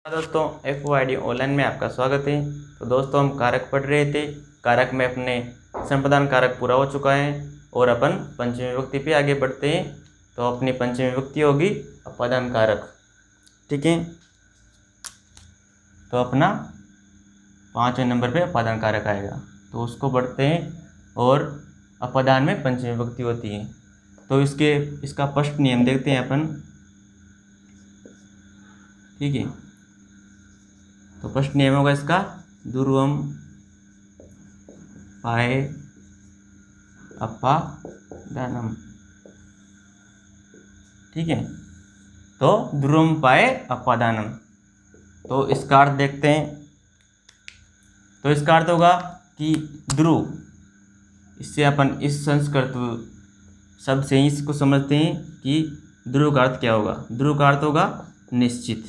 दोस्तों FOID online में आपका स्वागत है। तो दोस्तों हम कारक पढ़ रहे थे। कारक में अपने संप्रदान कारक पूरा हो चुका है और अपन पंचमी विभक्ति पे आगे बढ़ते हैं। तो अपनी पंचमी विभक्ति होगी अपादान कारक। ठीक है, तो अपना 5वें नंबर पे अपादान कारक आएगा, तो उसको बढ़ते हैं। और अपादान में पंचमी विभक्ति होती है, तो इसका फर्स्ट नियम देखते हैं अपन। ठीक है, तो फर्स्ट नियम होगा इसका ध्रुवम पाए अपादानम। ठीक है, तो ध्रुवम पाए अपादानम, तो इसका अर्थ देखते हैं। तो इसका अर्थ होगा कि ध्रुव, इससे अपन इस संस्कृत शब्द से ही इसको समझते हैं कि ध्रुव का अर्थ क्या होगा। ध्रुव का अर्थ होगा निश्चित।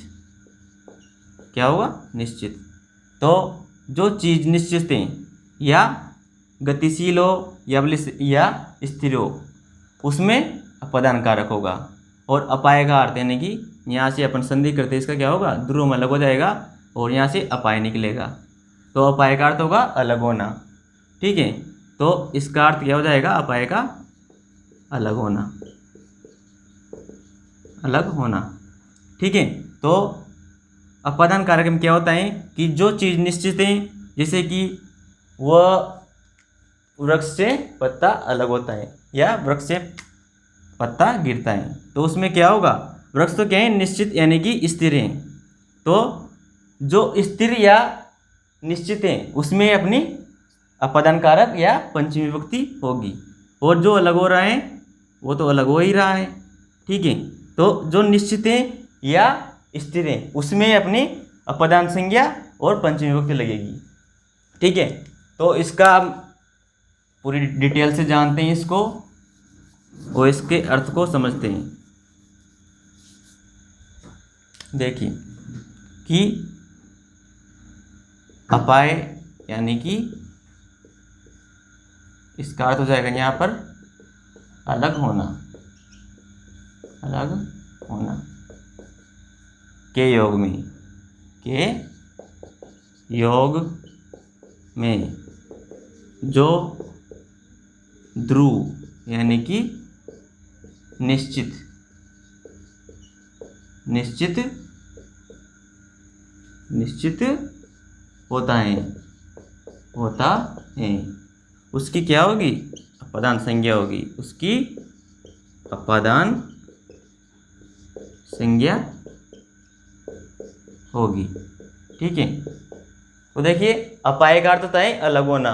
क्या होगा? निश्चित। तो जो चीज़ निश्चित है या गतिशील हो या स्थिर हो, उसमें अपादान कारक होगा। और अपाय का अर्थ यानी कि यहाँ से अपन संधि करते हैं, इसका क्या होगा? ध्रुव अलग हो जाएगा और यहाँ से अपाय निकलेगा, तो अपाय का अर्थ होगा अलग होना। ठीक है, तो इसका अर्थ क्या हो जाएगा? अपाय का अलग होना, अलग होना। ठीक है, तो अपादान कारक में क्या होता है कि जो चीज़ निश्चित है, जैसे कि वह वृक्ष से पत्ता अलग होता है या वृक्ष से पत्ता गिरता है, तो उसमें क्या होगा? वृक्ष तो क्या है? निश्चित यानी कि स्थिर है। तो जो स्थिर या निश्चित है उसमें अपनी अपादान कारक या पंचमी विभक्ति होगी, और जो अलग हो रहा है वो तो अलग हो ही रहा है। ठीक है, तो जो निश्चित है या स्थिर है उसमें अपनी अपादान संज्ञा और पंचमी विभक्ति लगेगी। ठीक है, तो इसका पूरी डिटेल से जानते हैं इसको और इसके अर्थ को समझते हैं। देखिए कि अपाय यानी कि इसका अर्थ हो जाएगा यहाँ पर अलग होना, अलग होना के योग में, के योग में जो ध्रुव यानी कि निश्चित, निश्चित, निश्चित होता है, होता है, उसकी क्या होगी? अपादान संज्ञा होगी, उसकी अपादान संज्ञा होगी। ठीक है, तो देखिए अपाय का अर्थ होता है अलग होना।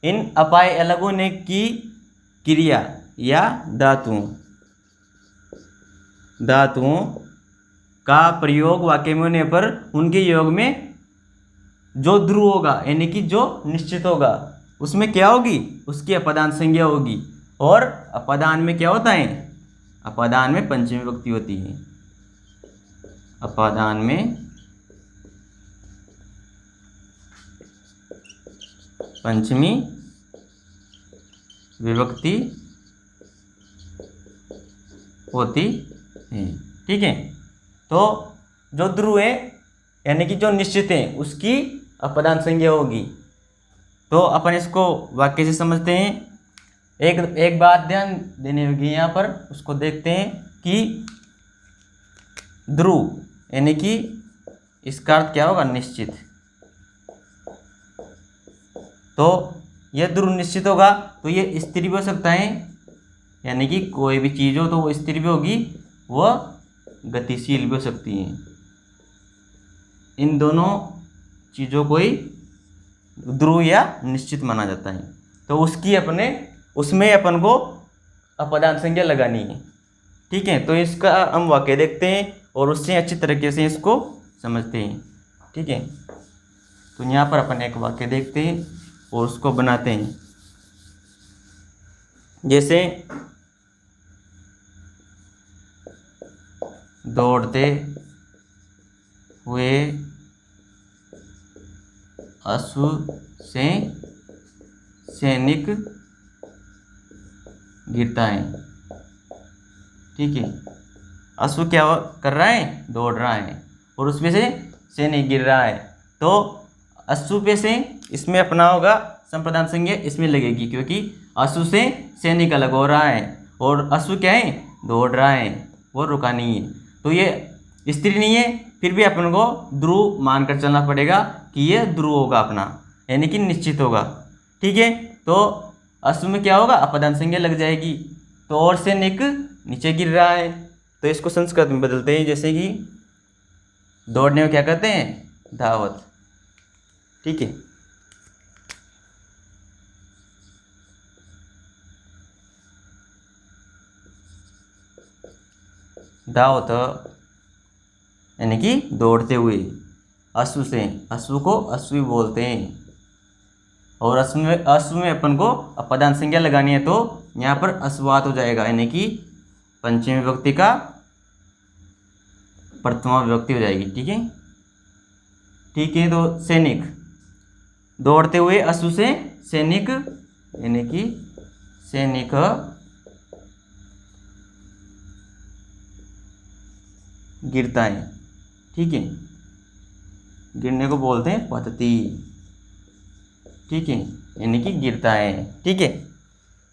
इन अपाय अलग होने की क्रिया या धातुओं का प्रयोग वाक्य में होने पर उनके योग में जो ध्रुव होगा यानी कि जो निश्चित होगा उसमें क्या होगी? उसकी अपादान संज्ञा होगी। और अपादान में क्या होता है? अपादान में पंचमी विभक्ति होती है। अपादान में पंचमी विभक्ति होती है। ठीक है, तो जो ध्रुव है यानी कि जो निश्चित है उसकी अपादान संज्ञा होगी। तो अपन इसको वाक्य से समझते हैं। एक बात ध्यान देने होगी यहाँ पर, उसको देखते हैं कि ध्रुव यानी कि इसका अर्थ क्या होगा? निश्चित। तो यह ध्रुव निश्चित होगा तो ये स्थिर भी हो सकता है, यानी कि कोई भी चीज़ हो तो वो स्थिर भी होगी, वह गतिशील भी हो सकती है। इन दोनों चीज़ों को ही ध्रुव या निश्चित माना जाता है। तो उसमें अपन को अपादान संज्ञा लगानी है। ठीक है, तो इसका हम वाक्य देखते हैं और उससे अच्छी तरीके से इसको समझते हैं। ठीक है, तो यहाँ पर अपन एक वाक्य देखते हैं और उसको बनाते हैं। जैसे दौड़ते हुए अश्व से सैनिक गिरता है। ठीक है, अश्व क्या कर रहा है? दौड़ रहा है। और उसमें से सैनिक गिर रहा है, तो अश्व पे से इसमें अपना होगा संप्रदान संज्ञा इसमें लगेगी, क्योंकि अश्व से सैनिक अलग हो रहा है और अश्व क्या है, दौड़ रहा है, वो रुका नहीं है। तो ये स्त्री नहीं है, फिर भी अपन को ध्रुव मानकर चलना पड़ेगा कि ये ध्रुव होगा अपना, यानी कि निश्चित होगा। ठीक है, तो अश्व में क्या होगा, अपदान संज्ञा लग जाएगी। तो और सैनिक नीचे गिर रहा है, तो इसको संस्कृत में बदलते हैं, जैसे कि दौड़ने में क्या कहते हैं, धावत। ठीक है, धावत यानी कि दौड़ते हुए, अश्व से, अश्व को अश्वी बोलते हैं। और अश्व में अपन को अपदान संज्ञा लगानी है, तो यहाँ पर अश्वात हो जाएगा, यानी कि पंचमी विभक्ति का प्रथमा विभक्ति हो जाएगी। ठीक है, ठीक है। तो सैनिक, दौड़ते हुए अश्व से सैनिक, यानी कि सैनिक गिरता है। ठीक है, गिरने को बोलते हैं पतति। ठीक है, यानी कि गिरता है। ठीक है,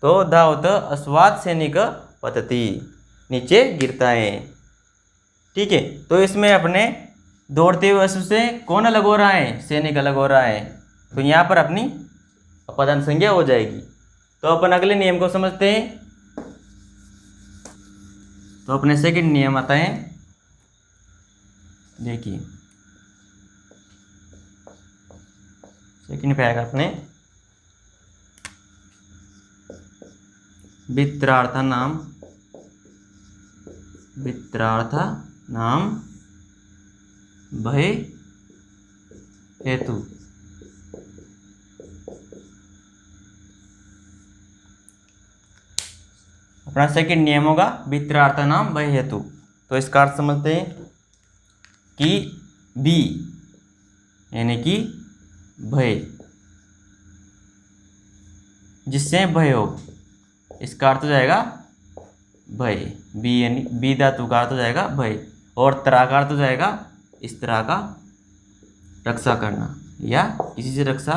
तो धावत अश्वात् सैनिक पतति, नीचे गिरता है। ठीक है, तो इसमें अपने दौड़ते हुए अश्व से कौन अलग हो रहा है, सैनिक अलग हो रहा है, तो यहाँ पर अपनी अपदान संज्ञा हो जाएगी। तो अपन अगले नियम को समझते हैं। तो अपने सेकंड नियम आता है, देखिए सेकंड पे आएगा अपने वित्रार्थ नाम भय हेतु। अपना सेकंड नियम होगा वित्रार्थ नाम भय हेतु। तो इसका अर्थ समझते हैं कि बी यानी कि भय, जिससे भय हो, इसका अर्थ हो जाएगा भय। बी यानी बी धातु का अर्थ हो जाएगा भय, और त्रा का अर्थ हो जाएगा इस तरह का रक्षा करना या किसी से रक्षा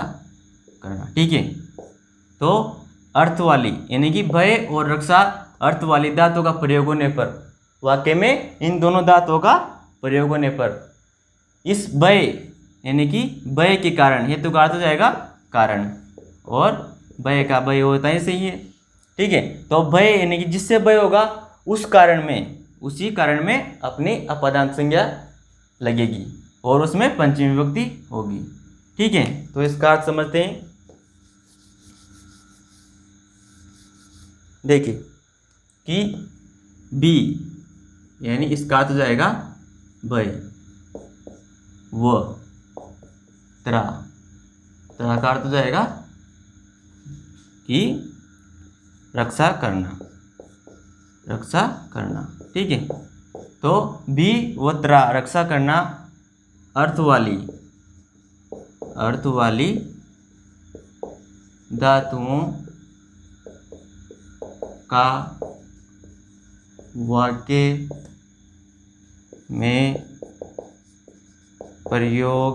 करना। ठीक है, तो अर्थ वाली यानी कि भय और रक्षा अर्थ वाली धातु का प्रयोग होने पर, वाक्य में इन दोनों धातुओं का प्रयोग होने पर, इस भय यानी कि भय के कारण, हेतु का अर्थ हो जाएगा कारण, और भय का भय होता है, सही है। ठीक है, तो भय यानी कि जिससे भय होगा उस कारण में, उसी कारण में अपनी अपदान संज्ञा लगेगी और उसमें पंचमी विभक्ति होगी। ठीक है, तो इसका अर्थ समझते हैं। देखिए कि बी यानी इसका अर्थ हो जाएगा भय, व त्रा का अर्थ हो जाएगा कि रक्षा करना, रक्षा करना। ठीक है, तो बी व त्रा रक्षा करना अर्थ वाली धातुओं का वाक्य में प्रयोग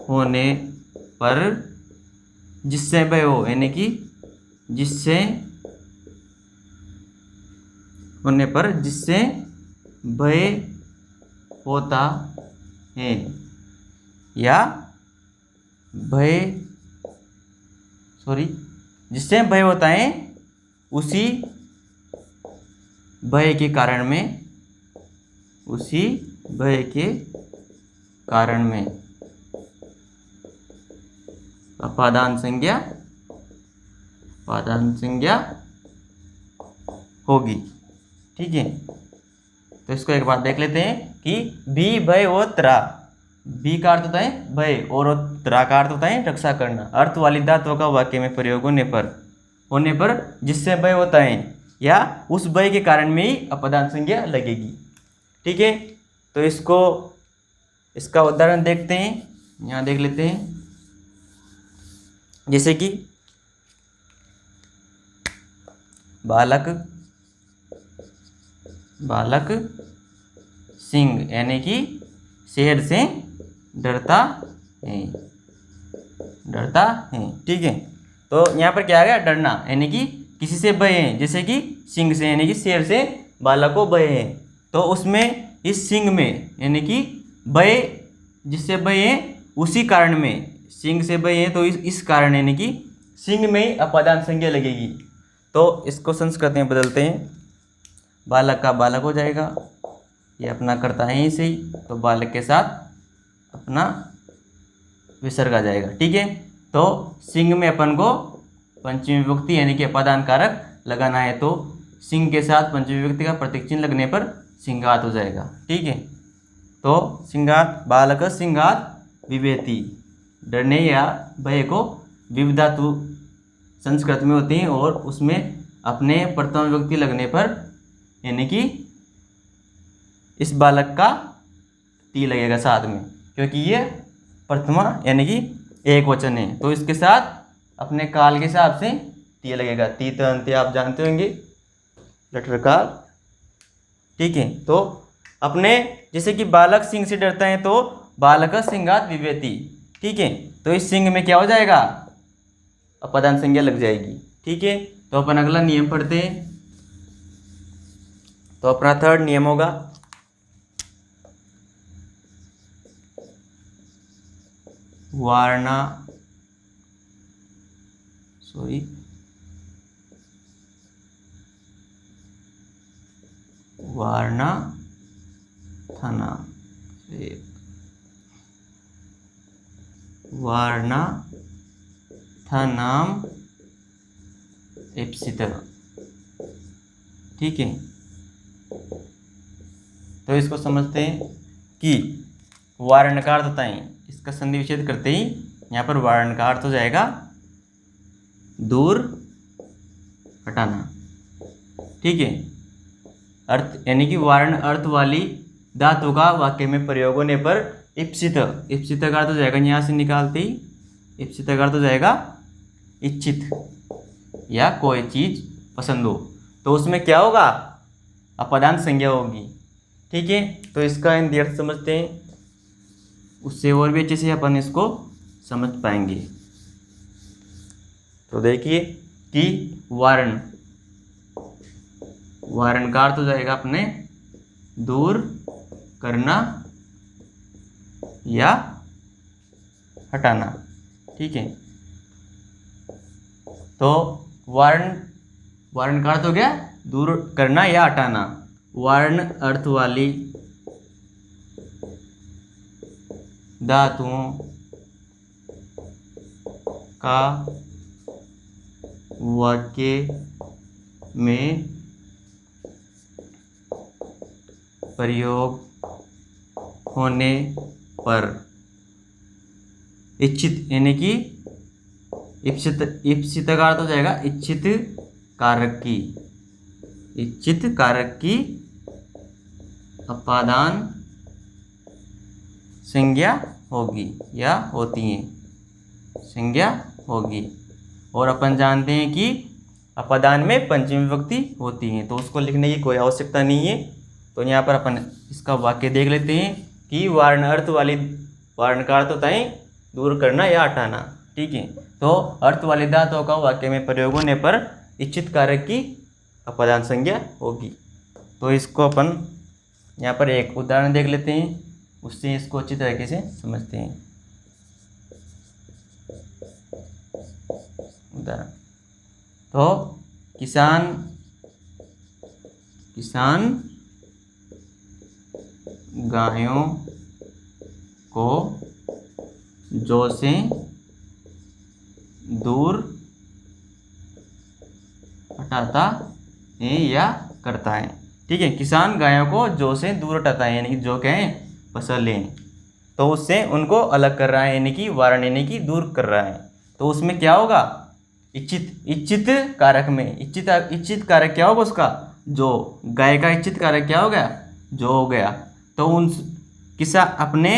होने पर जिससे भय हो, यानी कि जिससे होने पर जिससे भय होता है या जिससे भय होता है उसी भय के कारण में, उसी भय के कारण में अपादान संज्ञा होगी। ठीक है, तो इसको एक बार देख लेते हैं कि बी भय व त्रा, बी का अर्थ होता है भय और त्रा का अर्थ होता है रक्षा करना, अर्थ वाली धातुओं का वाक्य में प्रयोग होने पर जिससे भय होता है या उस भय के कारण में ही अपदान संज्ञा लगेगी। ठीक है, तो इसका उदाहरण देखते हैं, यहाँ देख लेते हैं। जैसे कि बालक सिंह यानी कि शेर से डरता है, डरता है। ठीक है, तो यहाँ पर क्या आ गया, डरना यानी कि किसी से भय है, जैसे कि सिंह से यानी कि शेर से बालक को भय है। तो उसमें इस सिंह में यानी कि भय, जिससे भय है उसी कारण में, सिंह से भय है तो इस कारण यानी कि सिंह में ही अपादान संज्ञा लगेगी। तो इसको संस्कृत में बदलते हैं, बालक का बालक हो जाएगा, ये अपना करता है इसे ही, तो बालक के साथ अपना विसर्ग आ जाएगा। ठीक है, तो सिंह में अपन को पंचमी विभक्ति यानी कि अपादान कारक लगाना है, तो सिंह के साथ पंचमी विभक्ति का प्रतीक चिन्ह लगने पर सिंघात हो जाएगा। ठीक है, तो सिंघात, बालक सिंघात विभेति, डरने या भय को विभ धातु संस्कृत में होती हैं और उसमें अपने प्रथम विभक्ति लगने पर यानी कि इस बालक का ती लगेगा साथ में, क्योंकि ये प्रथमा यानी कि एक वचन है, तो इसके साथ अपने काल के हिसाब से ती लगेगा। ती तो अंत्य आप जानते होंगे, लटर काल। ठीक है, तो अपने जैसे कि बालक सिंह से डरता है तो बालक सिंघात विभेति। ठीक है, तो इस सिंह में क्या हो जाएगा, अपदान संज्ञा लग जाएगी। ठीक है, तो अपन अगला नियम पढ़ते हैं। तो अपना थर्ड नियम होगा वारणा थाना, वारणा थानाम एप्सित। ठीक है, तो इसको समझते हैं कि वारण का अर्थ बताएं, इसका संधि विच्छेद करते ही यहाँ पर वारण का अर्थ हो जाएगा दूर हटाना। ठीक है, अर्थ यानी कि वारण अर्थ वाली धातु का वाक्य में प्रयोग होने पर इप्सित, इप्सित का अर्थ हो जाएगा, यहाँ से निकालते ही इप्सित का अर्थ हो जाएगा इच्छित या कोई चीज पसंद हो, तो उसमें क्या होगा, अपदान संज्ञा होगी। ठीक है, तो इसका हिंदी अर्थ समझते हैं, उससे और भी अच्छे से अपन इसको समझ पाएंगे। तो देखिए कि वारण, वारण का अर्थ हो जाएगा अपने दूर करना या हटाना। ठीक है, तो वारण, वारण का अर्थ हो गया दूर करना या हटाना। वारण अर्थ वाली धातुओं का वाक्य में प्रयोग होने पर इच्छित यानी कि इप्सित, इप्सित का अर्थ हो जाएगा इच्छित कारक की, इच्छित कारक की अपादान संज्ञा होगी या होती है, संज्ञा होगी। और अपन जानते हैं कि अपदान में पंचमी विभक्ति होती है, तो उसको लिखने की कोई आवश्यकता नहीं है। तो यहाँ पर अपन इसका वाक्य देख लेते हैं कि वारण अर्थ वाली, वारण का अर्थ होता है दूर करना या हटाना। ठीक है, तो अर्थ वाली धातुओं का वाक्य में प्रयोग होने पर इच्छित कारक की अपदान संज्ञा होगी। तो इसको अपन यहाँ पर एक उदाहरण देख लेते हैं, उससे इसको अच्छी तरीके से समझते हैं। उदाहरण, तो किसान, किसान गायों को जौ से दूर हटाता है या करता है। ठीक है, किसान गायों को जौ से दूर हटाता है, यानी कि जौ क्या है, फसल है, तो उससे उनको अलग कर रहा है, यानी कि वारण यानी कि दूर कर रहा है। तो उसमें क्या होगा, इच्छित, इच्छित कारक में इच्छित, इच्छित कारक क्या होगा उसका, जो, गाय का इच्छित कारक क्या हो गया, जो हो गया। तो उन किसा अपने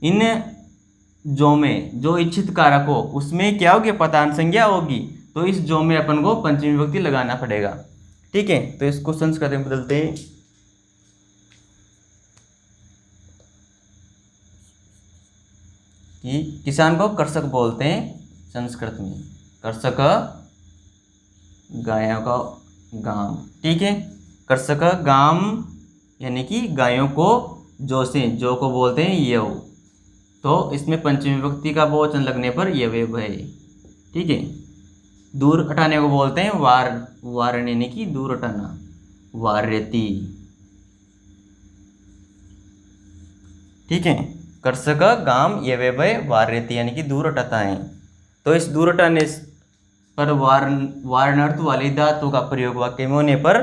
इन जो में जो इच्छित कारक हो उसमें क्या होगी, अपदान संज्ञा होगी, तो इस जो में अपन को पंचमी विभक्ति लगाना पड़ेगा। ठीक है, तो इसको संस्कृत में बदलते हैं। कि किसान को कृषक बोलते हैं संस्कृत में, कृषक गायों का गाम, ठीक है। कृषक गाम यानी कि गायों को जो से, जो को बोलते हैं यव, तो इसमें पंचमी विभक्ति का बहुवचन लगने पर यवेव है, ठीक है। दूर हटाने को बोलते हैं वार, वारण यानी कि दूर हटाना, वार्यति, ठीक है। कृषक गाम यवेव वार्यति यानी कि दूर हटाता है। तो इस दूर हटाने पर वारणार्थ वाले धातु का प्रयोग वाक्य में होने पर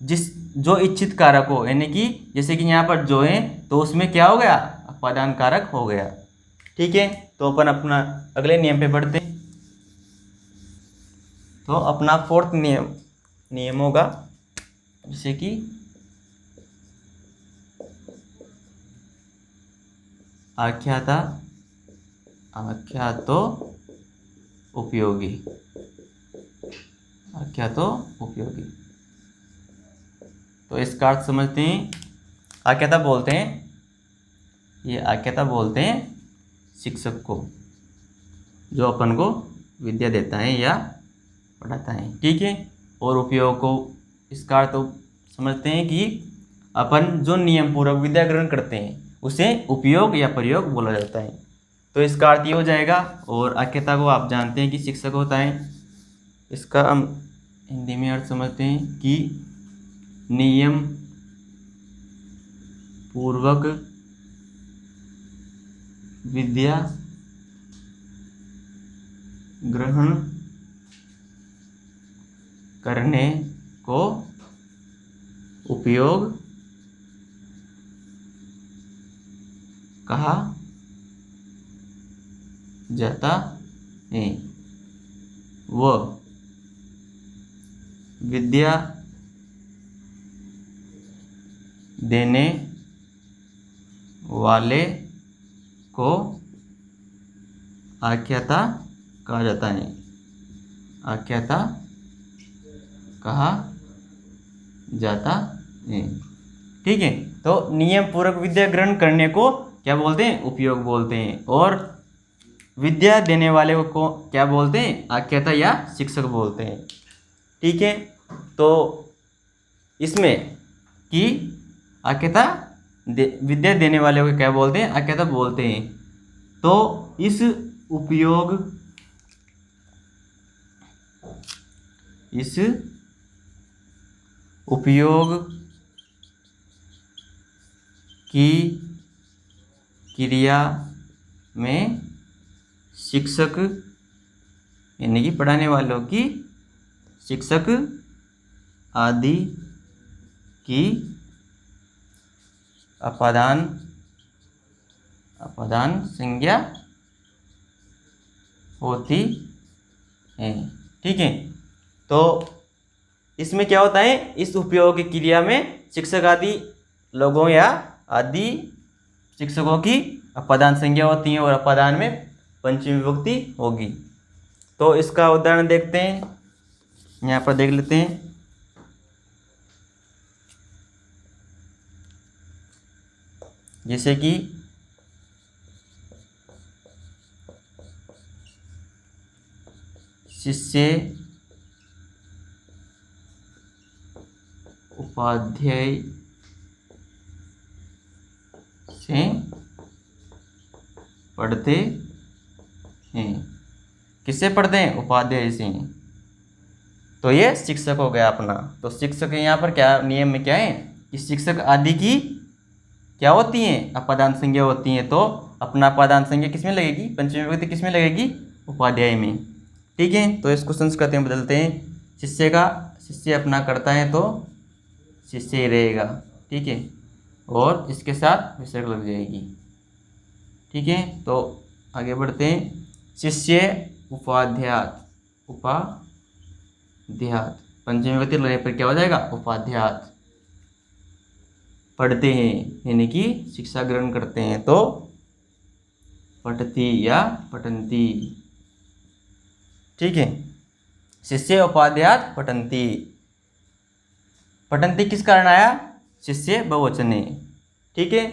जिस जो इच्छित कारक हो, यानी कि जैसे कि यहाँ पर जो है तो उसमें क्या हो गया, अपादान कारक हो गया, ठीक है। तो अपन अपना अगले नियम पे बढ़ते हैं। तो अपना फोर्थ नियम होगा, जैसे कि आख्याता आख्यातो उपयोगी, आख्यातो उपयोगी। तो इसका अर्थ समझते हैं। आख्याता बोलते हैं, ये आख्याता बोलते हैं शिक्षक को, जो अपन को विद्या देता है या पढ़ाता है, ठीक है। और उपयोग को, इसका अर्थ तो समझते हैं कि अपन जो नियम पूर्वक विद्या ग्रहण करते हैं उसे उपयोग या प्रयोग बोला जाता है। तो इसका अर्थ ये हो जाएगा। और आख्याता को आप जानते हैं कि शिक्षक होता है। इसका हम हिंदी में अर्थ समझते हैं कि नियम पूर्वक विद्या ग्रहण करने को उपयोग कहा जाता है। वह विद्या देने वाले को आख्याता कहा जाता है, आख्याता कहा जाता है, ठीक है। तो नियम पूर्वक विद्या ग्रहण करने को क्या बोलते हैं, उपयोग बोलते हैं। और विद्या देने वाले को क्या बोलते हैं, आख्याता या शिक्षक बोलते हैं, ठीक है। तो इसमें कि आख्याता विद्या देने वाले को क्या बोलते हैं, आख्याता बोलते हैं। तो इस उपयोग की क्रिया में शिक्षक यानी कि पढ़ाने वालों की, शिक्षक आदि की अपादान संज्ञा होती है, ठीक है। तो इसमें क्या होता है, इस उपयोग की क्रिया में शिक्षक आदि लोगों या आदि शिक्षकों की अपादान संज्ञा होती है और अपादान में पंचमी विभक्ति होगी। तो इसका उदाहरण देखते हैं, यहाँ पर देख लेते हैं। जैसे कि शिष्य उपाध्याय से पढ़ते हैं। किससे पढ़ते हैं, उपाध्याय से। तो ये शिक्षक हो गया अपना। तो शिक्षक यहाँ पर क्या नियम में क्या है कि शिक्षक आदि की क्या होती हैं, अपादान संज्ञा होती हैं। तो अपना अपादान संज्ञा किस में लगेगी, पंचमी विभक्ति किस में लगेगी, उपाध्याय में, ठीक है। तो इसको संस्कृति में बदलते हैं। शिष्य अपना करता है तो शिष्य ही रहेगा, ठीक है। और इसके साथ विसर्ग लग जाएगी, ठीक है। तो आगे बढ़ते हैं। शिष्य उपाध्यात पंचमी विभक्ति लगने पर क्या हो जाएगा, उपाध्यात। पढ़ते हैं यानी कि शिक्षा ग्रहण करते हैं तो पठती या पठन्ति, ठीक है। शिष्य उपाध्यात पठन्ति। पठन्ति किस कारण आया, शिष्य बहुवचन है, ठीक है।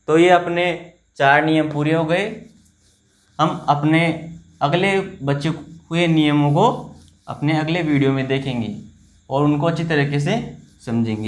तो ये अपने 4 नियम पूरे हो गए। हम अपने अगले बचे हुए नियमों को अपने अगले वीडियो में देखेंगे और उनको अच्छी तरीके से समझेंगे।